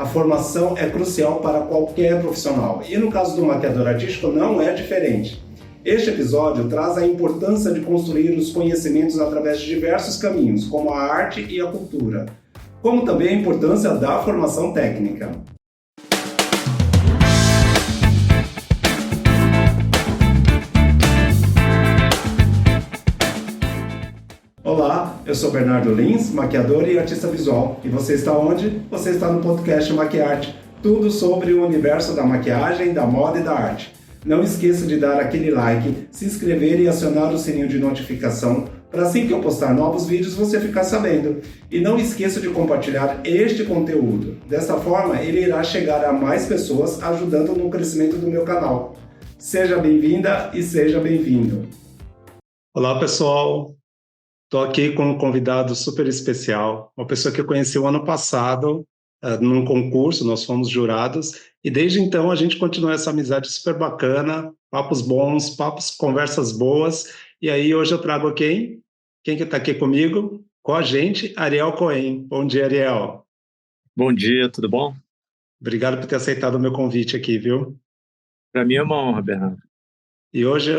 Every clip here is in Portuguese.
A formação é crucial para qualquer profissional e no caso do maquiador artístico não é diferente. Este episódio traz a importância de construir os conhecimentos através de diversos caminhos, como a arte e a cultura, como também a importância da formação técnica. Olá, eu sou Bernardo Lins, maquiador e artista visual. E você está onde? Você está no podcast Maquiarte, tudo sobre o universo da maquiagem, da moda e da arte. Não esqueça de dar aquele like, se inscrever e acionar o sininho de notificação para assim que eu postar novos vídeos você ficar sabendo. E não esqueça de compartilhar este conteúdo. Dessa forma, ele irá chegar a mais pessoas, ajudando no crescimento do meu canal. Seja bem-vinda e seja bem-vindo. Olá, pessoal. Estou aqui com um convidado super especial, uma pessoa que eu conheci o ano passado, num concurso, nós fomos jurados, e desde então a gente continua essa amizade super bacana, papos bons, conversas boas, e aí hoje eu trago quem? Quem que está aqui comigo? Com a gente, Ariel Cohen. Bom dia, Ariel. Bom dia, tudo bom? Obrigado por ter aceitado o meu convite aqui, viu? Para mim é uma honra, Bernardo. E hoje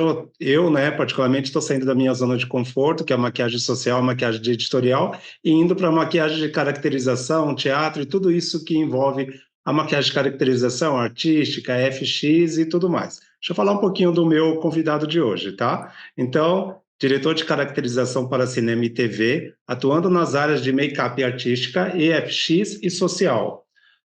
particularmente estou saindo da minha zona de conforto, que é a maquiagem social, a maquiagem de editorial, e indo para a maquiagem de caracterização, teatro e tudo isso que envolve a maquiagem de caracterização artística, FX e tudo mais. Deixa eu falar um pouquinho do meu convidado de hoje, tá? Então, diretor de caracterização para cinema e TV, atuando nas áreas de make-up artística, EFX e social.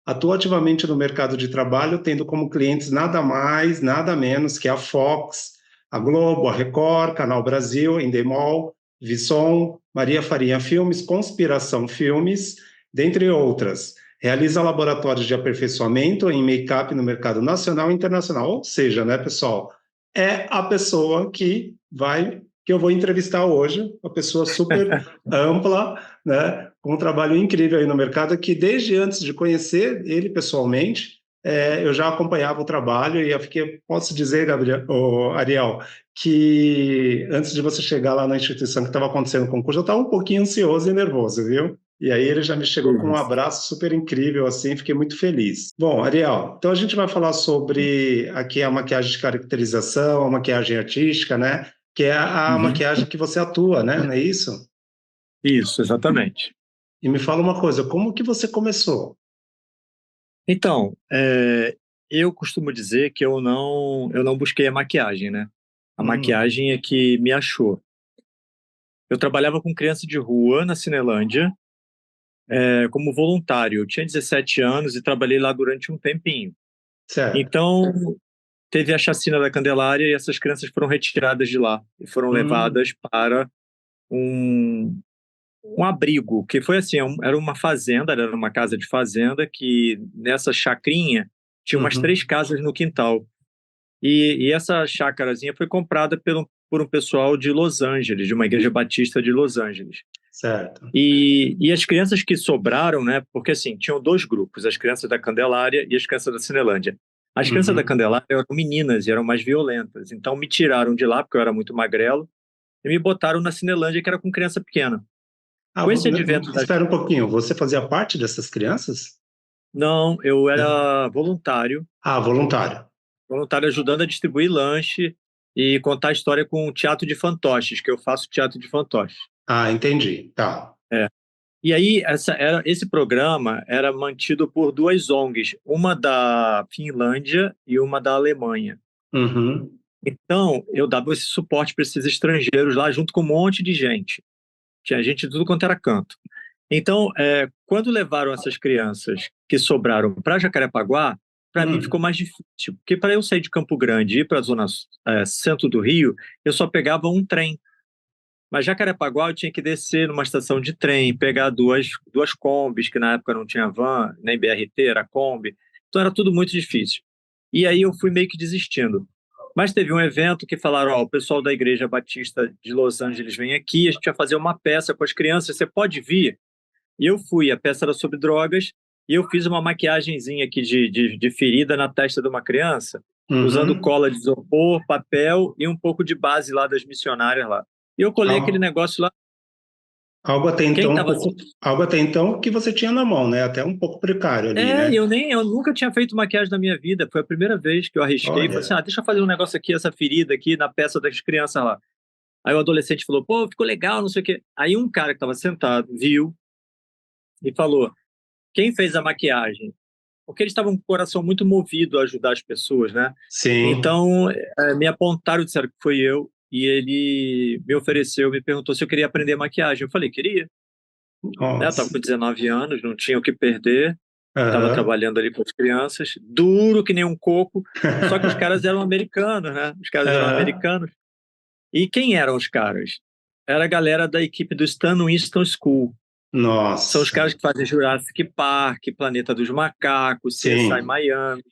Atua ativamente no mercado de trabalho, tendo como clientes nada mais, nada menos que a Fox, a Globo, a Record, Canal Brasil, Endemol, Visson, Maria Farinha Filmes, Conspiração Filmes, dentre outras. Realiza laboratórios de aperfeiçoamento em make-up no mercado nacional e internacional. Ou seja, né, pessoal, é a pessoa que eu vou entrevistar hoje, uma pessoa super ampla, né, com um trabalho incrível aí no mercado, que desde antes de conhecer ele pessoalmente, eu já acompanhava o trabalho e posso dizer, Ariel, que antes de você chegar lá na instituição que estava acontecendo o concurso, eu estava um pouquinho ansioso e nervoso, viu? E aí ele já me chegou com um abraço super incrível, assim, fiquei muito feliz. Bom, Ariel, então a gente vai falar sobre aqui a maquiagem de caracterização, a maquiagem artística, né? Que é a maquiagem que você atua, né? Não é isso? Isso, exatamente. E me fala uma coisa, como que você começou? Então, eu costumo dizer que eu não busquei a maquiagem, né? A maquiagem é que me achou. Eu trabalhava com criança de rua na Cinelândia, como voluntário. Eu tinha 17 anos e trabalhei lá durante um tempinho. Certo. Então, teve a chacina da Candelária e essas crianças foram retiradas de lá e foram levadas para um abrigo, que foi assim, era uma fazenda, era uma casa de fazenda, que nessa chacrinha tinha umas 3 casas no quintal. E essa chácarazinha foi comprada por um pessoal de Los Angeles, de uma igreja batista de Los Angeles. Certo. E as crianças que sobraram, né, porque assim, tinham 2 grupos, as crianças da Candelária e as crianças da Cinelândia. As crianças da Candelária eram meninas e eram mais violentas, então me tiraram de lá, porque eu era muito magrelo, e me botaram na Cinelândia, que era com criança pequena. Com esse advento Espera um pouquinho, você fazia parte dessas crianças? Não, eu era voluntário. Ah, voluntário. Voluntário ajudando a distribuir lanche e contar a história com o teatro de fantoches, que eu faço teatro de fantoches. Ah, entendi. Tá. E aí, esse programa era mantido por 2 ONGs, uma da Finlândia e uma da Alemanha. Então, eu dava esse suporte para esses estrangeiros lá, junto com um monte de gente. Tinha gente de tudo quanto era canto. Então, quando levaram essas crianças que sobraram para Jacarepaguá, para mim ficou mais difícil, porque para eu sair de Campo Grande e ir para a zona centro do Rio, eu só pegava um trem. Mas Jacarepaguá eu tinha que descer numa estação de trem, pegar duas combis, que na época não tinha van, nem BRT, era Kombi. Então era tudo muito difícil. E aí eu fui meio que desistindo. Mas teve um evento que falaram, o pessoal da Igreja Batista de Los Angeles vem aqui, a gente vai fazer uma peça com as crianças, você pode vir? E eu fui, a peça era sobre drogas, e eu fiz uma maquiagenzinha aqui de ferida na testa de uma criança, usando cola de isopor, papel e um pouco de base lá das missionárias lá. E eu colei aquele negócio lá. Quem tava... algo até então que você tinha na mão, né? Até um pouco precário ali, né? Eu nunca tinha feito maquiagem na minha vida. Foi a primeira vez que eu arrisquei e falei assim, Olha, deixa eu fazer um negócio aqui, essa ferida aqui na peça das crianças lá. Aí o adolescente falou, pô, ficou legal, não sei o quê. Aí um cara que estava sentado viu e falou, quem fez a maquiagem? Porque eles estavam com o coração muito movido a ajudar as pessoas, né? sim. Então, me apontaram, disseram que foi eu, e ele me ofereceu, me perguntou se eu queria aprender maquiagem. Eu falei, queria. Né? Eu estava Nossa. com 19 anos, não tinha o que perder, estava Aham. trabalhando ali com as crianças, duro que nem um coco, só que os caras eram americanos, né? Os caras eram Aham. americanos. E quem eram os caras? Era a galera da equipe do Stan Winston School. São os Nossa. caras que fazem Jurassic Park, Planeta dos Macacos, CSI Sim. Miami.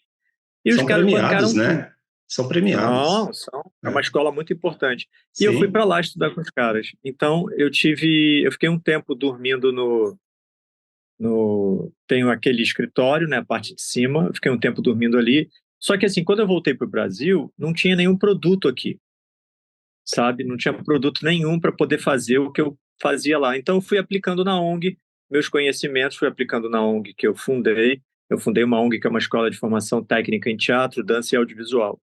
E os São caras premiados, bancaram tudo. né? São premiados. É uma É. escola muito importante. E eu fui para Sim. lá estudar com os caras. Então eu fiquei um tempo dormindo tenho aquele escritório, né, a parte de cima, eu fiquei um tempo dormindo ali. Só que assim, quando eu voltei para o Brasil, não tinha nenhum produto aqui, sabe? Não tinha produto nenhum para poder fazer o que eu fazia lá. Então eu fui aplicando na ONG meus conhecimentos, fui aplicando na ONG que eu fundei. Eu fundei uma ONG que é uma escola de formação técnica em teatro, dança e audiovisual.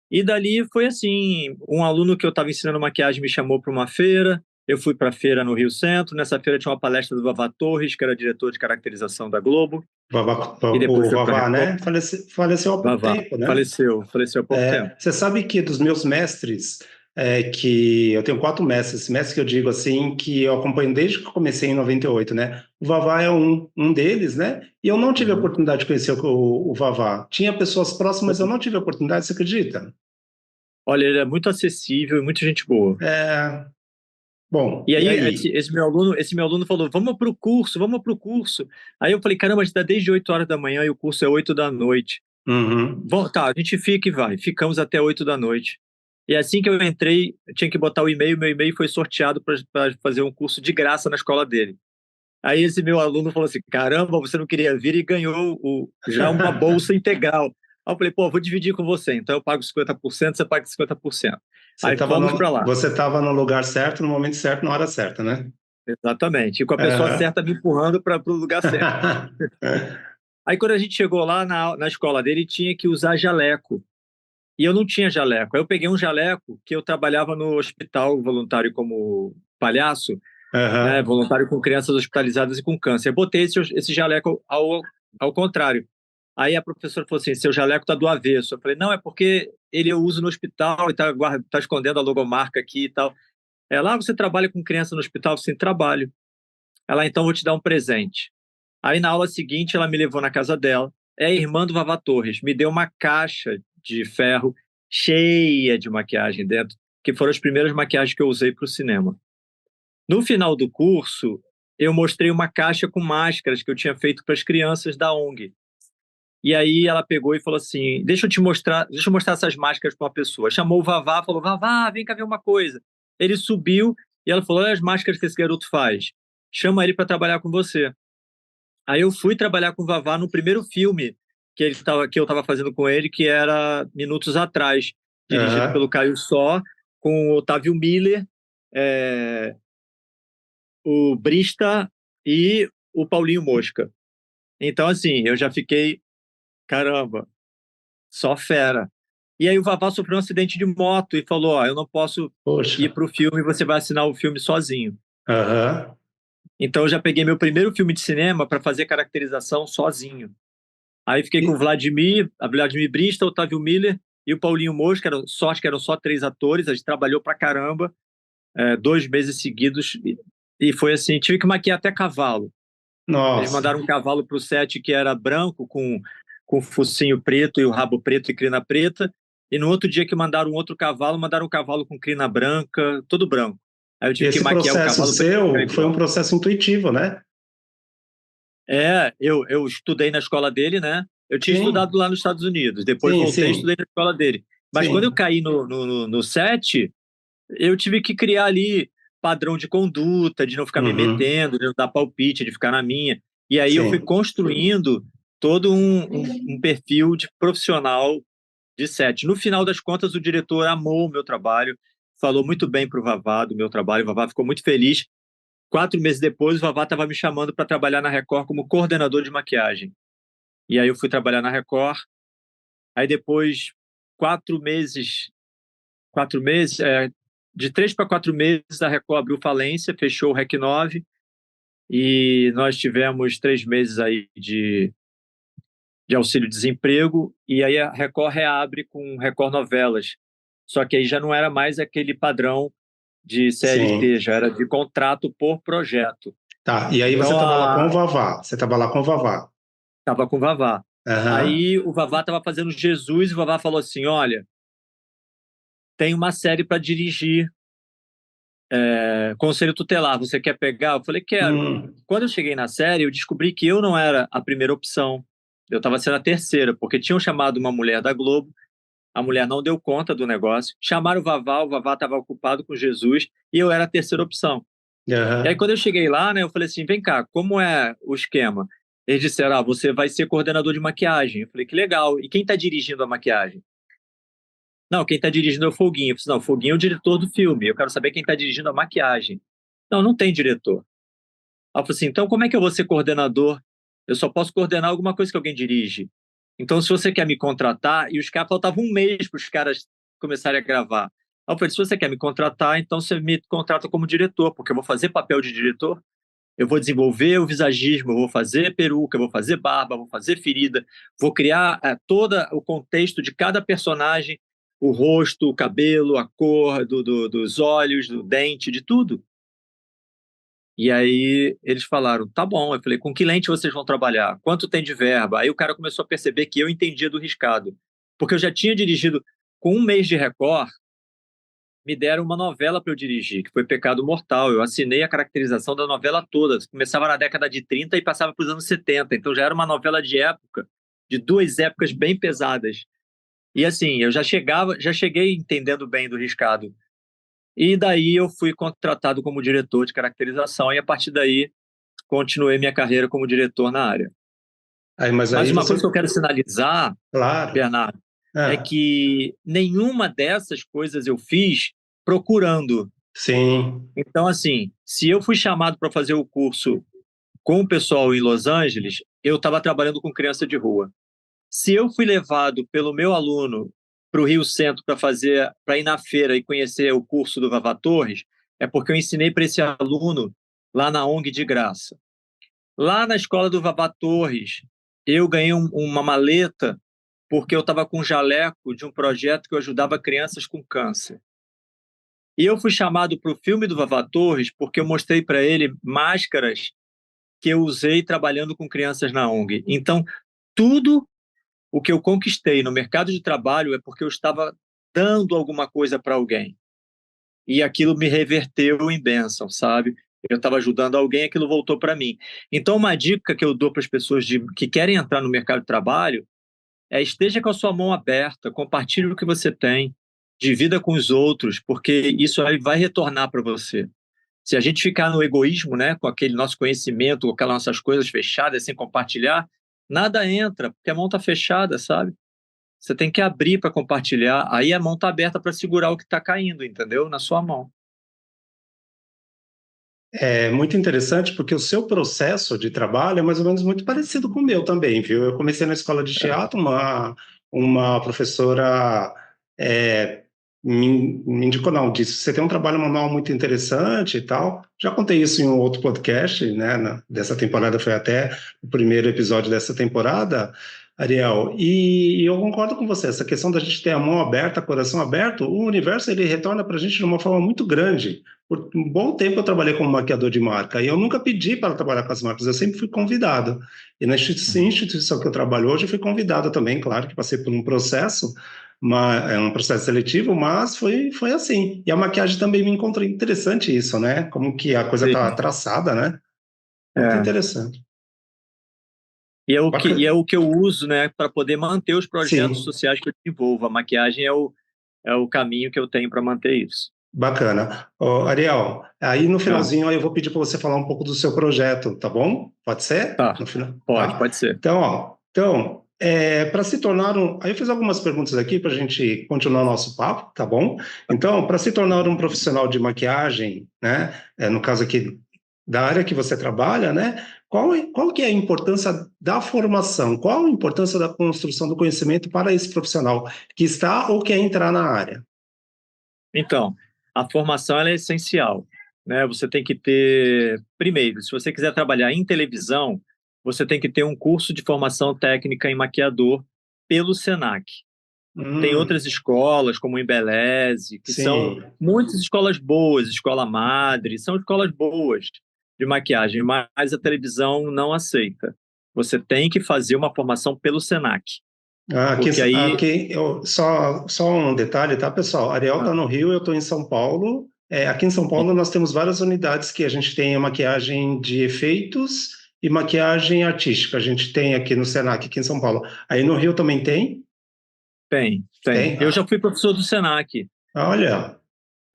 E dali foi assim, um aluno que eu estava ensinando maquiagem me chamou para uma feira, eu fui para a feira no Rio Centro, nessa feira tinha uma palestra do Vavá Torres, que era diretor de caracterização da Globo, e depois O foi para a Vavá, Record. né? Faleceu há pouco Vavá, tempo, né? faleceu há pouco tempo. Você sabe que dos meus mestres, que eu tenho 4 mestres, mestres que eu digo assim, que eu acompanho desde que eu comecei em 98, né? O Vavá é um deles, né? E eu não tive a Uhum. oportunidade de conhecer o Vavá. Tinha pessoas próximas, eu não tive a oportunidade, você acredita? Olha, ele é muito acessível e muita gente boa. É, bom, E e aí, aí? esse meu aluno falou, vamos para o curso, vamos para o curso. Aí eu falei, caramba, a gente está desde 8 horas da manhã e o curso é 8 da noite. Uhum. Bom, tá, a gente fica e vai. Ficamos até 8 da noite. E assim que eu entrei, eu tinha que botar o e-mail, meu e-mail foi sorteado para fazer um curso de graça na escola dele. Aí esse meu aluno falou assim, caramba, você não queria vir e ganhou já uma bolsa integral. Aí eu falei, pô, vou dividir com você. Então eu pago 50%, você paga 50%. Aí fomos para lá. Você estava no lugar certo, no momento certo, na hora certa, né? Exatamente. E com a pessoa Aham. certa me empurrando para o lugar certo. Aí quando a gente chegou lá na escola dele, tinha que usar jaleco. E eu não tinha jaleco. Aí eu peguei um jaleco que eu trabalhava no hospital voluntário como palhaço, né, Aham. voluntário com crianças hospitalizadas e com câncer. Eu botei esse jaleco ao contrário. Aí a professora falou assim, seu jaleco tá do avesso. Eu falei, não, é porque ele eu uso no hospital e tá escondendo a logomarca aqui e tal. Ela, você trabalha com criança no hospital? Sim, trabalho. Ela, então vou te dar um presente. Aí na aula seguinte ela me levou na casa dela. É a irmã do Vavá Torres. Me deu uma caixa de ferro cheia de maquiagem dentro, que foram as primeiras maquiagens que eu usei para o cinema. No final do curso, eu mostrei uma caixa com máscaras que eu tinha feito para as crianças da ONG. E aí ela pegou e falou assim: deixa eu mostrar essas máscaras para uma pessoa. Chamou o Vavá, falou: Vavá, vem cá ver uma coisa. Ele subiu e ela falou: olha as máscaras que esse garoto faz. Chama ele para trabalhar com você. Aí eu fui trabalhar com o Vavá no primeiro filme que eu estava fazendo com ele, que era Minutos Atrás, dirigido Aham. pelo Caio Só, com o Otávio Miller, é, o Brista e o Paulinho Mosca. Então, assim, eu já fiquei, caramba, só fera. E aí o Vavá sofreu um acidente de moto e falou, ó, eu não posso Poxa. ir para o filme, você vai assinar o filme sozinho. Aham. Então eu já peguei meu primeiro filme de cinema para fazer caracterização sozinho. Aí fiquei com o E- Vladimir Brista, Otávio Miller e o Paulinho Mosca, sorte que eram só 3 atores, a gente trabalhou pra caramba, 2 meses seguidos, e foi assim, tive que maquiar até cavalo. Eles Nossa. mandaram um cavalo pro set que era branco, com o focinho preto e o rabo preto e crina preta, e no outro dia que mandaram um cavalo com crina branca, todo branco. Aí eu tive que Esse maquiar o processo cavalo para ficar seu foi um igual. processo intuitivo, né? Eu estudei na escola dele, né? Eu tinha Sim, estudado lá nos Estados Unidos, depois sim, voltei e sim, estudei na escola dele. Mas quando eu sim. caí no set, eu tive que criar ali padrão de conduta, de não ficar me Uhum. metendo, de não dar palpite, de ficar na minha. E aí eu fui Sim. construindo todo um perfil de profissional de set. No final das contas, o diretor amou o meu trabalho, falou muito bem para o Vavá do meu trabalho, o Vavá ficou muito feliz. 4 meses depois, o Vavá estava me chamando para trabalhar na Record como coordenador de maquiagem. E aí eu fui trabalhar na Record. Aí depois, 4 meses, de 3 para 4 meses, a Record abriu falência, fechou o REC 9, e nós tivemos 3 meses aí de auxílio-desemprego, e aí a Record reabre com Record Novelas. Só que aí já não era mais aquele padrão de CLT, Sim. já era de contrato por projeto. Tá, e aí você Então, estava lá com o Vavá. Você estava lá com o Vavá. estava com o Vavá. Aham. Aí o Vavá estava fazendo Jesus, e o Vavá falou assim, olha, tem uma série para dirigir, Conselho Tutelar, você quer pegar? Eu falei, quero. Quando eu cheguei na série, eu descobri que eu não era a primeira opção. Eu estava sendo a terceira, porque tinham chamado uma mulher da Globo, a mulher não deu conta do negócio, chamaram o Vavá estava ocupado com Jesus, e eu era a terceira opção. E aí, Aham. quando eu cheguei lá, né, eu falei assim, vem cá, como é o esquema? Eles disseram, você vai ser coordenador de maquiagem. Eu falei, que legal. E quem está dirigindo a maquiagem? Não, quem está dirigindo é o Foguinho. Eu falei, não, o Foguinho é o diretor do filme. Eu quero saber quem está dirigindo a maquiagem. Não, não tem diretor. Aí eu falei assim, então como é que eu vou ser coordenador? Eu só posso coordenar alguma coisa que alguém dirige. Então, se você quer me contratar, e os caras faltavam um mês para os caras começarem a gravar. Aí eu falei, se você quer me contratar, então você me contrata como diretor, porque eu vou fazer papel de diretor, eu vou desenvolver o visagismo, eu vou fazer peruca, eu vou fazer barba, eu vou fazer ferida, vou criar todo o contexto de cada personagem, o rosto, o cabelo, a cor dos olhos, do dente, de tudo. E aí eles falaram, tá bom. Eu falei, com que lente vocês vão trabalhar? Quanto tem de verba? Aí o cara começou a perceber que eu entendia do riscado. Porque eu já tinha dirigido, com um mês de Record, me deram uma novela para eu dirigir, que foi Pecado Mortal. Eu assinei a caracterização da novela toda. Começava na década de 30 e passava para os anos 70. Então já era uma novela de época, de 2 épocas bem pesadas. E assim, eu já cheguei entendendo bem do riscado. E daí eu fui contratado como diretor de caracterização, e a partir daí continuei minha carreira como diretor na área. Mas Mas aí uma você... coisa que eu quero sinalizar, Claro. Bernardo, é Ah, que nenhuma dessas coisas eu fiz procurando. sim. Então, assim, se eu fui chamado para fazer o curso com o pessoal em Los Angeles, eu estava trabalhando com criança de rua. Se eu fui levado pelo meu aluno para o Rio Centro para ir na feira e conhecer o curso do Vavá Torres, é porque eu ensinei para esse aluno lá na ONG de graça. Lá na escola do Vavá Torres, eu ganhei uma maleta porque eu estava com um jaleco de um projeto que eu ajudava crianças com câncer. E eu fui chamado para o filme do Vavá Torres porque eu mostrei para ele máscaras que eu usei trabalhando com crianças na ONG. Então, tudo o que eu conquistei no mercado de trabalho é porque eu estava dando alguma coisa para alguém. E aquilo me reverteu em bênção, sabe? Eu estava ajudando alguém, aquilo voltou para mim. Então, uma dica que eu dou para as pessoas que querem entrar no mercado de trabalho é esteja com a sua mão aberta, compartilhe o que você tem, divida com os outros, porque isso aí vai retornar para você. Se a gente ficar no egoísmo, né, com aquele nosso conhecimento, com aquelas nossas coisas fechadas, sem compartilhar, nada entra, porque a mão está fechada, sabe? Você tem que abrir para compartilhar, aí a mão está aberta para segurar o que está caindo, entendeu? Na sua mão. É muito interessante porque o seu processo de trabalho é mais ou menos muito parecido com o meu também, viu? Eu comecei na escola de teatro, uma professora me indicou, não, disse, você tem um trabalho manual muito interessante e tal. Já contei isso em um outro podcast, né? Dessa temporada, foi até o primeiro episódio dessa temporada, Ariel, e eu concordo com você, essa questão da gente ter a mão aberta, coração aberto, o universo ele retorna para a gente de uma forma muito grande. Por um bom tempo eu trabalhei como maquiador de marca e eu nunca pedi para trabalhar com as marcas, eu sempre fui convidado. E na instituição que eu trabalho hoje, eu fui convidado também, claro que passei por um processo, um processo seletivo, mas foi assim. E a maquiagem também me encontrou interessante isso, né? Como que a coisa está Sim. traçada, né? Muito É. interessante. E é o que eu uso, né, para poder manter os projetos Sim, sociais que eu desenvolvo. A maquiagem é o caminho que eu tenho para manter isso. bacana. Ô, Ariel, aí no Ah, finalzinho aí eu vou pedir para você falar um pouco do seu projeto, tá bom? Pode ser? tá. No final, tá? Pode ser. Então, para se tornar um. Aí eu fiz algumas perguntas aqui para a gente continuar o nosso papo, tá bom? Então, para se tornar um profissional de maquiagem, né? No caso aqui da área que você trabalha, né? Qual que é a importância da formação? Qual a importância da construção do conhecimento para esse profissional que está ou quer entrar na área? Então, a formação ela é essencial, né? Você tem que ter, primeiro, se você quiser trabalhar em televisão, você tem que ter um curso de formação técnica em maquiador pelo Senac. Tem outras escolas, como o Embeleze, que são Sim. muitas escolas boas, Escola Madre, são escolas boas de maquiagem, mas a televisão não aceita. Você tem que fazer uma formação pelo Senac, porque aí... Só um detalhe, tá, pessoal? Ariel está no Rio, eu estou em São Paulo. Aqui em São Paulo nós temos várias unidades que a gente tem a maquiagem de efeitos e maquiagem artística. A gente tem aqui no Senac, aqui em São Paulo. Aí no Rio também tem? Tem. Tem? Eu já fui professor do Senac. Olha,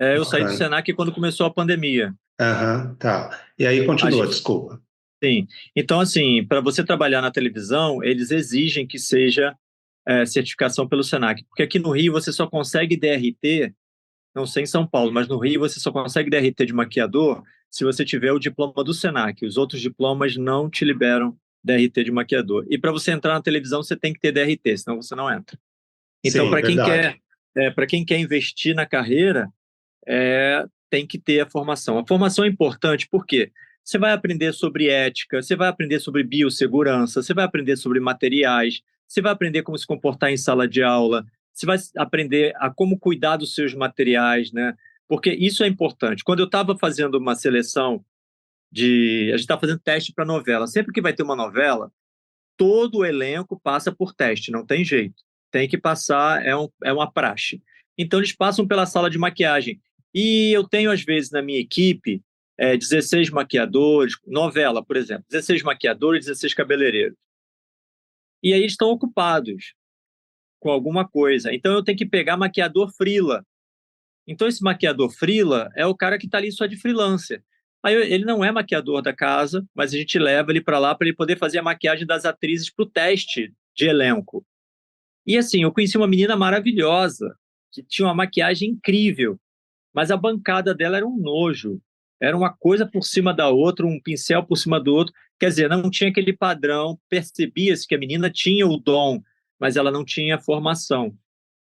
Eu saí do bacana. Senac quando começou a pandemia. Aham, tá. E aí A continua, gente, desculpa. sim. Então, assim, para você trabalhar na televisão, eles exigem que seja certificação pelo Senac. Porque aqui no Rio você só consegue DRT, não sei em São Paulo, mas no Rio você só consegue DRT de maquiador se você tiver o diploma do Senac. Os outros diplomas não te liberam DRT de maquiador. E para você entrar na televisão, você tem que ter DRT, senão você não entra. Então, Sim, verdade. para quem quer investir na carreira, tem que ter a formação. A formação é importante porque você vai aprender sobre ética, você vai aprender sobre biossegurança, você vai aprender sobre materiais, você vai aprender como se comportar em sala de aula, você vai aprender a como cuidar dos seus materiais, né? Porque isso é importante. Quando eu estava fazendo uma seleção a gente está fazendo teste para novela. Sempre que vai ter uma novela, todo o elenco passa por teste, não tem jeito. Tem que passar, é uma praxe. Então, eles passam pela sala de maquiagem. E eu tenho, às vezes, na minha equipe, 16 maquiadores, novela, por exemplo, 16 maquiadores, 16 cabeleireiros. E aí eles estão ocupados com alguma coisa. Então, eu tenho que pegar maquiador freela. Então, esse maquiador freela é o cara que está ali só de freelancer. Aí ele não é maquiador da casa, mas a gente leva ele para lá para ele poder fazer a maquiagem das atrizes para o teste de elenco. E assim, eu conheci uma menina maravilhosa, que tinha uma maquiagem incrível, mas a bancada dela era um nojo. Era uma coisa por cima da outra, um pincel por cima do outro. Quer dizer, não tinha aquele padrão, percebia-se que a menina tinha o dom, mas ela não tinha formação.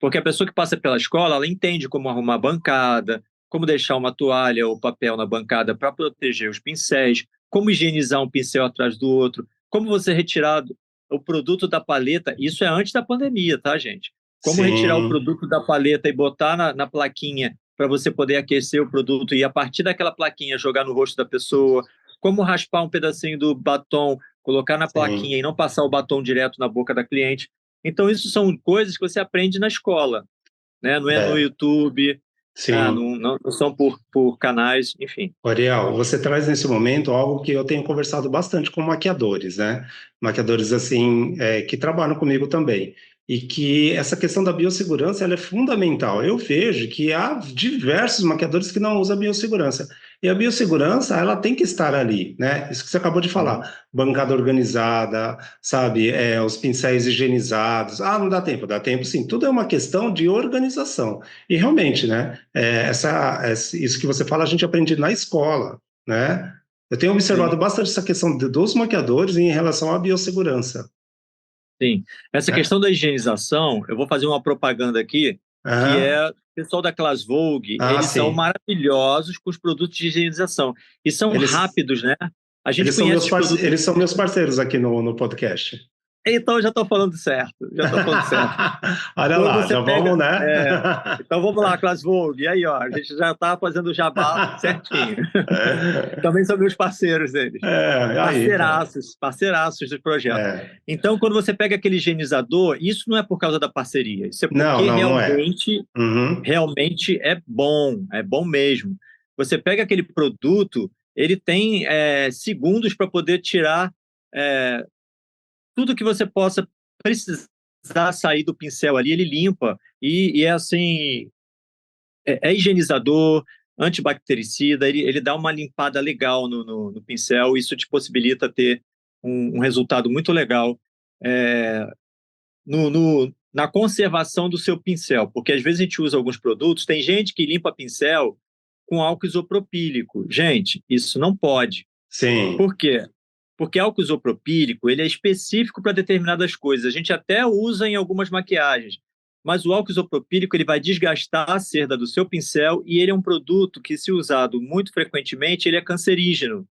Porque a pessoa que passa pela escola, ela entende como arrumar a bancada, como deixar uma toalha ou papel na bancada para proteger os pincéis, como higienizar um pincel atrás do outro, como você retirar o produto da paleta. Isso é antes da pandemia, tá, gente? Como retirar o Sim, produto da paleta e botar na plaquinha para você poder aquecer o produto e, a partir daquela plaquinha, jogar no rosto da pessoa. Como raspar um pedacinho do batom, colocar na plaquinha sim. e não passar o batom direto na boca da cliente. Então, isso são coisas que você aprende na escola, né? Não é no É, YouTube, sim. não são por canais, enfim. Ariel, você traz nesse momento algo que eu tenho conversado bastante com maquiadores, né? Maquiadores assim, que trabalham comigo também. E que essa questão da biossegurança ela é fundamental. Eu vejo que há diversos maquiadores que não usam a biossegurança. E a biossegurança, ela tem que estar ali, né? Isso que você acabou de Uhum. falar. Bancada organizada, sabe? Os pincéis higienizados. Ah, não dá tempo. Dá tempo sim. Tudo é uma questão de organização. E realmente, né? Isso que você fala, a gente aprende na escola, né? Eu tenho Sim, observado bastante essa questão dos maquiadores em relação à biossegurança, sim. Essa né? questão da higienização, eu vou fazer uma propaganda aqui, que Aham. é o pessoal da Class Vogue, Ah, eles são sim. maravilhosos com os produtos de higienização. E são Eles, rápidos, né? A gente conhece os produtos. eles são meus parceiros aqui no podcast. Então, eu já estou falando certo, já estou falando certo. Olha Quando lá, você já pega. vamos, né? Então vamos lá, Class Vogue. E aí, ó, a gente já está fazendo o jabá certinho. Também são meus parceiros eles. Aí, pô. Parceiraços do projeto. É. Então, quando você pega aquele higienizador, isso não é por causa da parceria, isso é Não, porque não, não é. realmente, Uhum. realmente é bom mesmo. Você pega aquele produto, ele tem segundos para poder tirar é, tudo que você possa precisar sair do pincel ali, ele limpa. E é assim, é higienizador, antibactericida, ele dá uma limpada legal no pincel, isso te possibilita ter um resultado muito legal na conservação do seu pincel, porque às vezes a gente usa alguns produtos, tem gente que limpa pincel com álcool isopropílico. Gente, isso não pode. Sim. Por quê? Porque álcool isopropílico, ele é específico para determinadas coisas. A gente até usa em algumas maquiagens, mas o álcool isopropílico ele vai desgastar a cerda do seu pincel e ele é um produto que, se usado muito frequentemente, ele é cancerígeno.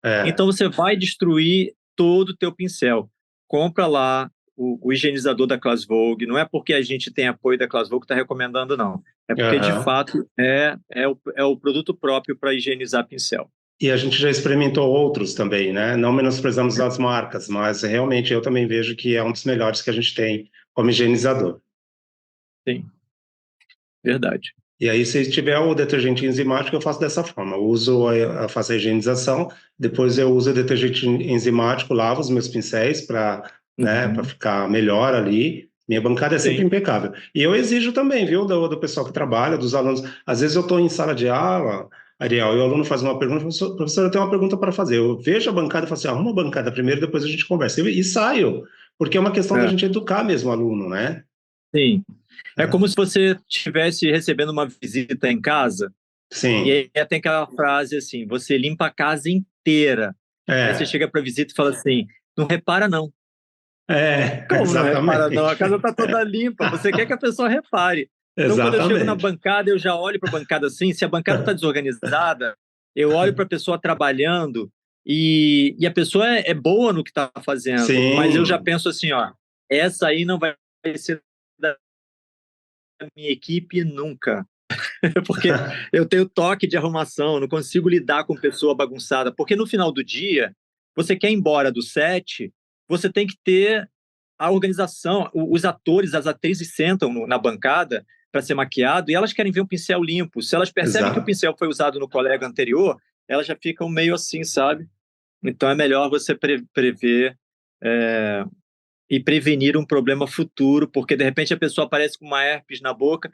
É. Então, você vai destruir todo o teu pincel. Compra lá o higienizador da Class Vogue. Não é porque a gente tem apoio da Class Vogue que está recomendando, não. É porque, de Aham. fato, é o produto próprio para higienizar pincel. E a gente já experimentou outros também, né? Não menosprezamos as marcas, mas realmente eu também vejo que é um dos melhores que a gente tem como higienizador. Sim, verdade. E aí, se tiver o detergente enzimático, eu faço dessa forma. Faço a higienização, depois eu uso o detergente enzimático, lavo os meus pincéis para, né, para Uhum. ficar melhor ali. Minha bancada é sempre Sim, impecável. E eu exijo também, viu, do pessoal que trabalha, dos alunos. Às vezes eu estou em sala de aula, Ariel, e o aluno faz uma pergunta, professor, eu tenho uma pergunta para fazer. Eu vejo a bancada e falo assim, arruma a bancada primeiro, depois a gente conversa. E saio, porque é uma questão da é, gente educar mesmo o aluno, né? sim. É É. como se você estivesse recebendo uma visita em casa, e Sim, aí tem aquela frase assim: você limpa a casa inteira. Aí você é, chega para a visita e fala assim: não repara, não. Como não repara, não? A casa exatamente. está toda limpa. Você quer que a pessoa repare. Então, quando eu chego na Exatamente. bancada, eu já olho para a bancada assim. Se a bancada está desorganizada, eu olho para a pessoa trabalhando e a pessoa é boa no que está fazendo, mas eu já Sim, penso assim: ó, essa aí não vai ser da minha equipe nunca. Porque eu tenho toque de arrumação, não consigo lidar com pessoa bagunçada. Porque no final do dia, você quer ir embora do set, você tem que ter a organização. Os atores, as atrizes sentam na bancada para ser maquiado e elas querem ver um pincel limpo. Se elas percebem que o exato. pincel foi usado no colega anterior, elas já ficam meio assim, sabe? Então é melhor você prever é, e prevenir um problema futuro, porque de repente a pessoa aparece com uma herpes na boca,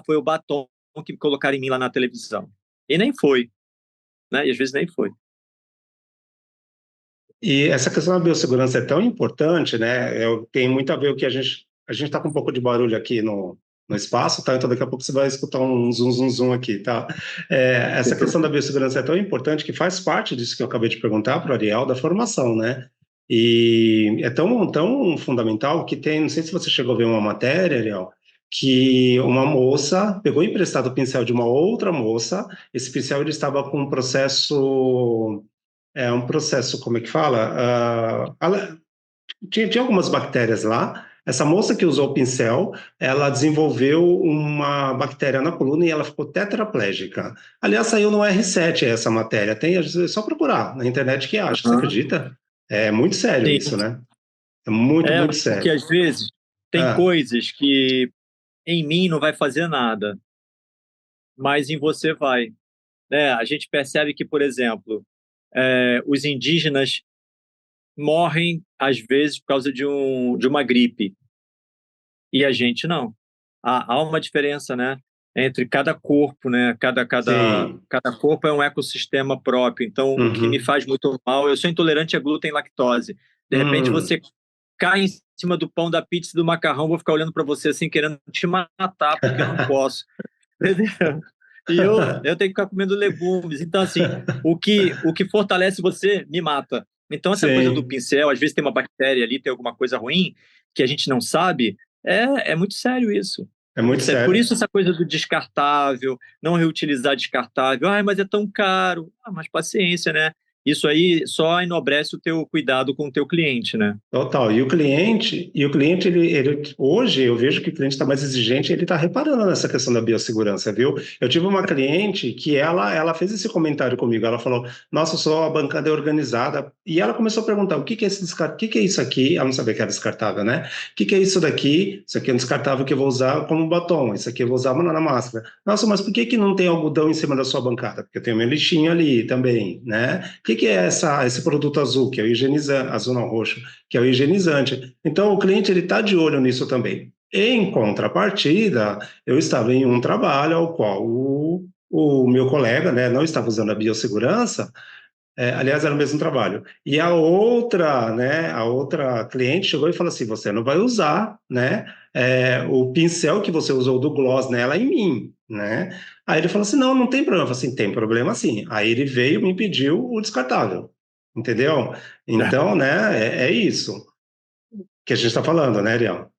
foi o batom que colocaram em mim lá na televisão. E nem foi, né? E às vezes nem foi. E essa questão da biossegurança é tão importante, né? Tem muito a ver com o que a gente está com um pouco de barulho aqui no espaço, tá? Então daqui a pouco você vai escutar um zum, zum, zum aqui, tá? Essa questão da biossegurança é tão importante que faz parte disso que eu acabei de perguntar para o Ariel, da formação, né? E é tão fundamental que tem, não sei se você chegou a ver uma matéria, Ariel, que uma moça pegou emprestado o pincel de uma outra moça, esse pincel ele estava com um processo como é que fala? Tinha algumas bactérias lá. Essa moça que usou o pincel, ela desenvolveu uma bactéria na coluna e ela ficou tetraplégica. Aliás, saiu no R7 essa matéria. É só procurar na internet que acha. Você Uhum. acredita? É muito sério isso, Sim. né? É muito, muito Porque sério. às vezes tem Ah, coisas que em mim não vai fazer nada, mas em você vai. Né? A gente percebe que, por exemplo, os indígenas morrem às vezes por causa de uma gripe e a gente não. Há uma diferença, né, entre cada corpo, né? sim. Cada corpo é um ecossistema próprio. Então, o que me Uhum. faz muito mal, eu sou intolerante a glúten e lactose. De repente, Hum. você cai em cima do pão, da pizza e do macarrão, vou ficar olhando para você assim, querendo te matar, porque eu não posso. Entendeu? E eu tenho que ficar comendo legumes. Então, assim, o que fortalece você me mata. Então, essa coisa do Sim. pincel, às vezes tem uma bactéria ali, tem alguma coisa ruim que a gente não sabe, é muito sério isso. É É muito muito sério. Por sério. isso, essa coisa do descartável, não reutilizar descartável. Mas é tão caro. Mas paciência, né? Isso aí só enobrece o teu cuidado com o teu cliente, né? Total. E o cliente, hoje eu vejo que o cliente está mais exigente, ele está reparando nessa questão da biossegurança, viu? Eu tive uma cliente que ela fez esse comentário comigo, ela falou, nossa, só a bancada é organizada, e ela começou a perguntar, o que que é o que que é isso aqui? Ela não sabia que era descartável, né? O que que é isso daqui? Isso aqui é um descartável que eu vou usar como batom, isso aqui eu vou usar na máscara. Nossa, mas por que que não tem algodão em cima da sua bancada? Porque eu tenho meu lixinho ali também, né? O que que é esse produto azul, que é o higienizante, azul não, roxo, que é o higienizante. Então, o cliente ele está de olho nisso também. Em contrapartida, eu estava em um trabalho ao qual o meu colega, né, não estava usando a biossegurança, aliás, era o mesmo trabalho. E a outra, né, a outra cliente chegou e falou assim: você não vai usar, né, o pincel que você usou do gloss nela em mim, né? Aí ele falou assim: não, não tem problema. Eu falei assim: tem problema sim. Aí ele veio e me pediu o descartável, entendeu? Então, né, é isso que a gente está falando, né, Ariel?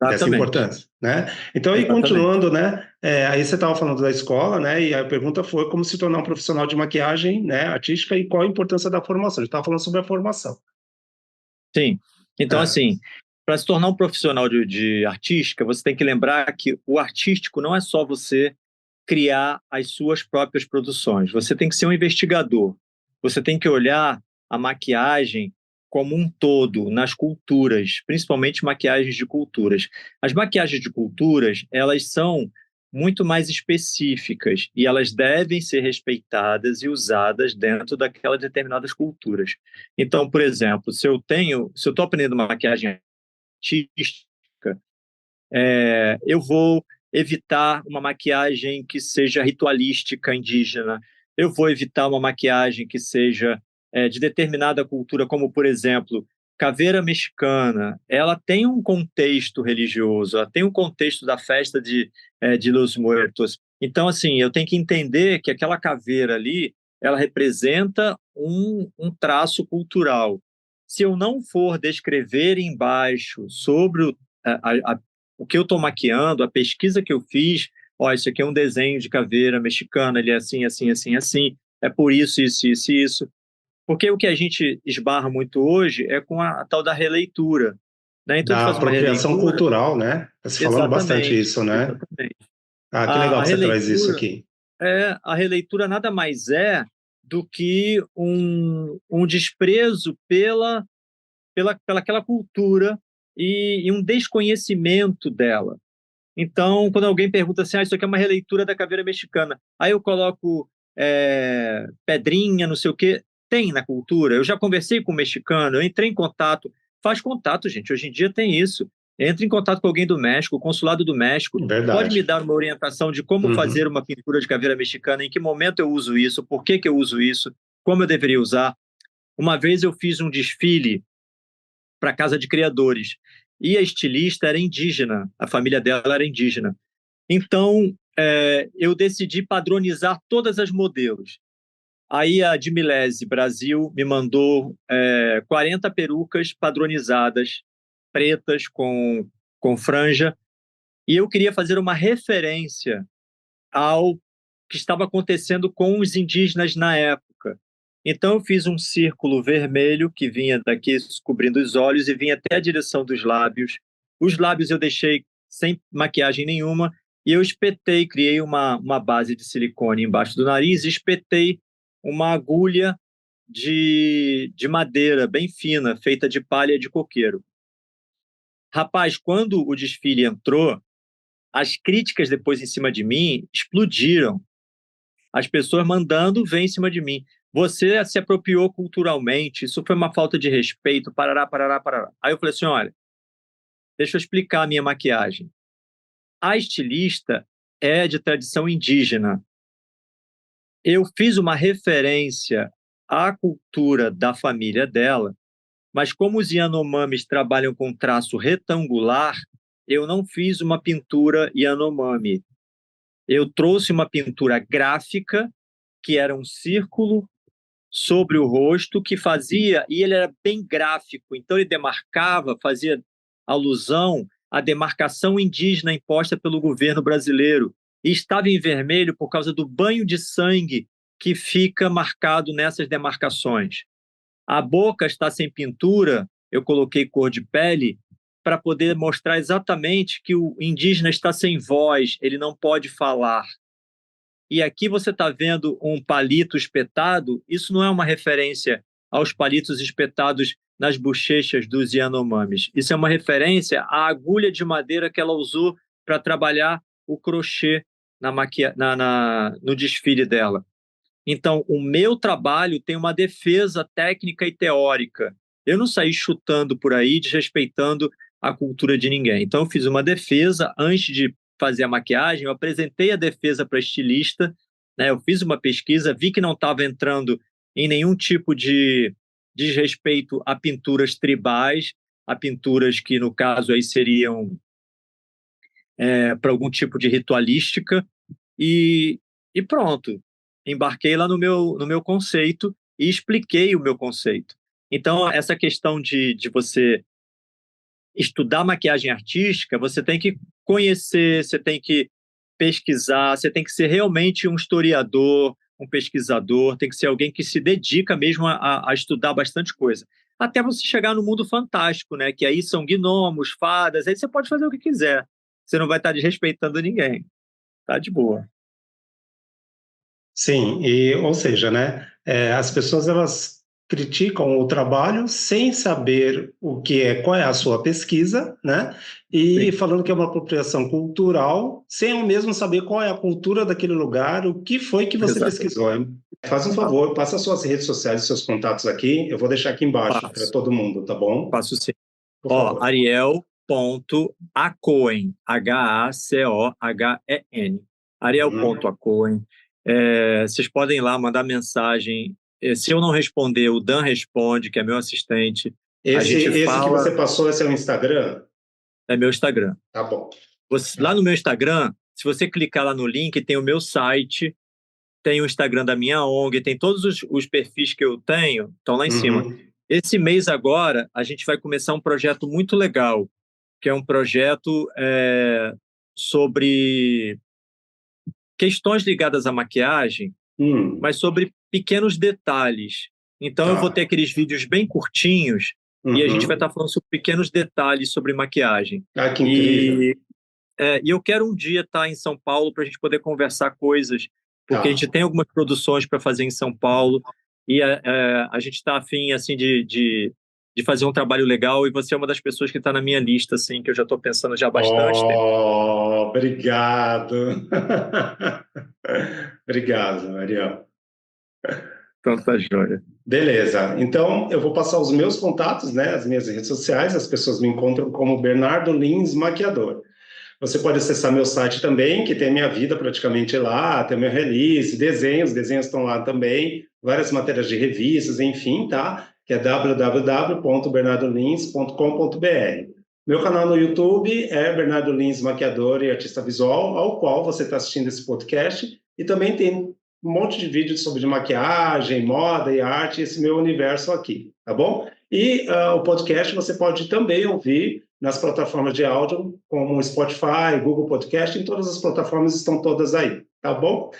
Dessa Exatamente. importância, né? Então, aí Exatamente. continuando, né? Aí você estava falando da escola, né? E a pergunta foi como se tornar um profissional de maquiagem, né, artística e qual a importância da formação. A gente estava falando sobre a formação. Sim. Então, É, assim, para se tornar um profissional de artística, você tem que lembrar que o artístico não é só você criar as suas próprias produções. Você tem que ser um investigador. Você tem que olhar a maquiagem como um todo, nas culturas, principalmente maquiagens de culturas. As maquiagens de culturas, elas são muito mais específicas e elas devem ser respeitadas e usadas dentro daquelas determinadas culturas. Então, por exemplo, se eu estou aprendendo maquiagem artística, eu vou evitar uma maquiagem que seja ritualística indígena, eu vou evitar uma maquiagem que seja de determinada cultura, como, por exemplo, caveira mexicana. Ela tem um contexto religioso, ela tem um contexto da festa de Los Muertos. Então, assim, eu tenho que entender que aquela caveira ali, ela representa um traço cultural. Se eu não for descrever embaixo sobre o que eu estou maquiando, a pesquisa que eu fiz, ó, isso aqui é um desenho de caveira mexicana, ele é assim, assim, assim, assim, é por isso, isso, isso, isso. Porque o que a gente esbarra muito hoje é com a tal da releitura, né? Então, a gente da faz uma apropriação releitura, cultural, né? Está se falando bastante exatamente, isso, né? exatamente. Ah, que legal A que você traz isso releitura aqui. a releitura nada mais é do que um desprezo pela aquela cultura e um desconhecimento dela. Então, quando alguém pergunta assim, isso aqui é uma releitura da caveira mexicana, aí eu coloco pedrinha, não sei o quê, tem na cultura. Eu já conversei com um mexicano, eu entrei em contato, faz contato, gente, hoje em dia tem isso. Entre em contato com alguém do México, o consulado do México, pode me Verdade. dar uma orientação de como fazer Uhum. uma pintura de caveira mexicana, em que momento eu uso isso, por que que eu uso isso, como eu deveria usar. Uma vez eu fiz um desfile para a Casa de Criadores. E a estilista era indígena, a família dela era indígena. Então, eu decidi padronizar todas as modelos. Aí a Dimilese Brasil me mandou 40 perucas padronizadas, pretas, com franja, e eu queria fazer uma referência ao que estava acontecendo com os indígenas na época. Então, eu fiz um círculo vermelho que vinha daqui cobrindo os olhos e vinha até a direção dos lábios. Os lábios eu deixei sem maquiagem nenhuma e eu espetei, criei uma base de silicone embaixo do nariz e espetei uma agulha de madeira bem fina, feita de palha de coqueiro. Rapaz, quando o desfile entrou, as críticas depois em cima de mim explodiram, as pessoas mandando ver em cima de mim. Você se apropriou culturalmente, isso foi uma falta de respeito, parará, parará, parará. Aí eu falei assim, olha, deixa eu explicar a minha maquiagem. A estilista é de tradição indígena. Eu fiz uma referência à cultura da família dela, mas como os Yanomamis trabalham com traço retangular, eu não fiz uma pintura Yanomami. Eu trouxe uma pintura gráfica, que era um círculo sobre o rosto que fazia, e ele era bem gráfico, então ele demarcava, fazia alusão à demarcação indígena imposta pelo governo brasileiro, e estava em vermelho por causa do banho de sangue que fica marcado nessas demarcações. A boca está sem pintura, eu coloquei cor de pele, para poder mostrar exatamente que o indígena está sem voz, ele não pode falar. E aqui você está vendo um palito espetado, isso não é uma referência aos palitos espetados nas bochechas dos Yanomamis. Isso é uma referência à agulha de madeira que ela usou para trabalhar o crochê no desfile dela. Então, o meu trabalho tem uma defesa técnica e teórica. Eu não saí chutando por aí, desrespeitando a cultura de ninguém. Então, eu fiz uma defesa antes de fazer a maquiagem, eu apresentei a defesa para a estilista, né? Eu fiz uma pesquisa, vi que não estava entrando em nenhum tipo de desrespeito a pinturas tribais, a pinturas que, no caso, aí seriam para algum tipo de ritualística, e pronto. Embarquei lá no meu conceito e expliquei o meu conceito. Então, essa questão de você estudar maquiagem artística, você tem que conhecer, você tem que pesquisar, você tem que ser realmente um historiador, um pesquisador, tem que ser alguém que se dedica mesmo a estudar bastante coisa. Até você chegar no mundo fantástico, né? Que aí são gnomos, fadas, aí você pode fazer o que quiser. Você não vai estar desrespeitando ninguém. Tá de boa. Sim, ou seja, né, as pessoas elas criticam o trabalho sem saber qual é a sua pesquisa, né, e Sim. falando que é uma apropriação cultural, sem ao mesmo saber qual é a cultura daquele lugar, o que foi que você Exato. pesquisou. Faz um favor, passa suas redes sociais, seus contatos aqui, eu vou deixar aqui embaixo para todo mundo, tá bom? Faço sim. Por favor. Ariel.acoen, H-A-C-O-H-E-N. Ariel.acoen. Vocês podem ir lá mandar mensagem. Se eu não responder, o Dan responde, que é meu assistente. Esse que você passou, esse é o Instagram? É meu Instagram. Tá bom. Lá no meu Instagram, se você clicar lá no link, tem o meu site, tem o Instagram da minha ONG, tem todos os perfis que eu tenho, estão lá em cima. Esse mês agora, a gente vai começar um projeto muito legal, que é um projeto sobre questões ligadas à maquiagem, mas sobre pequenos detalhes. Então, eu vou ter aqueles vídeos bem curtinhos e a gente vai estar falando sobre pequenos detalhes sobre maquiagem. Ah, que incrível. E eu quero um dia estar em São Paulo para a gente poder conversar coisas, porque a gente tem algumas produções para fazer em São Paulo e a gente está afim assim, de fazer um trabalho legal, e você é uma das pessoas que está na minha lista, assim, que eu já estou pensando já há bastante tempo. Obrigado. Obrigado, Ariel. Então tá joia. Beleza. Então, eu vou passar os meus contatos, né, as minhas redes sociais. As pessoas me encontram como Bernardo Lins Maquiador. Você pode acessar meu site também, que tem minha vida praticamente lá, tem meu release, desenhos estão lá também, várias matérias de revistas, enfim, tá? Que é www.bernardolins.com.br. Meu canal no YouTube é Bernardo Lins Maquiador e Artista Visual, ao qual você está assistindo esse podcast, e também tem um monte de vídeos sobre maquiagem, moda e arte, esse meu universo aqui, tá bom? E o podcast você pode também ouvir nas plataformas de áudio, como Spotify, Google Podcast, em todas as plataformas estão todas aí, tá bom?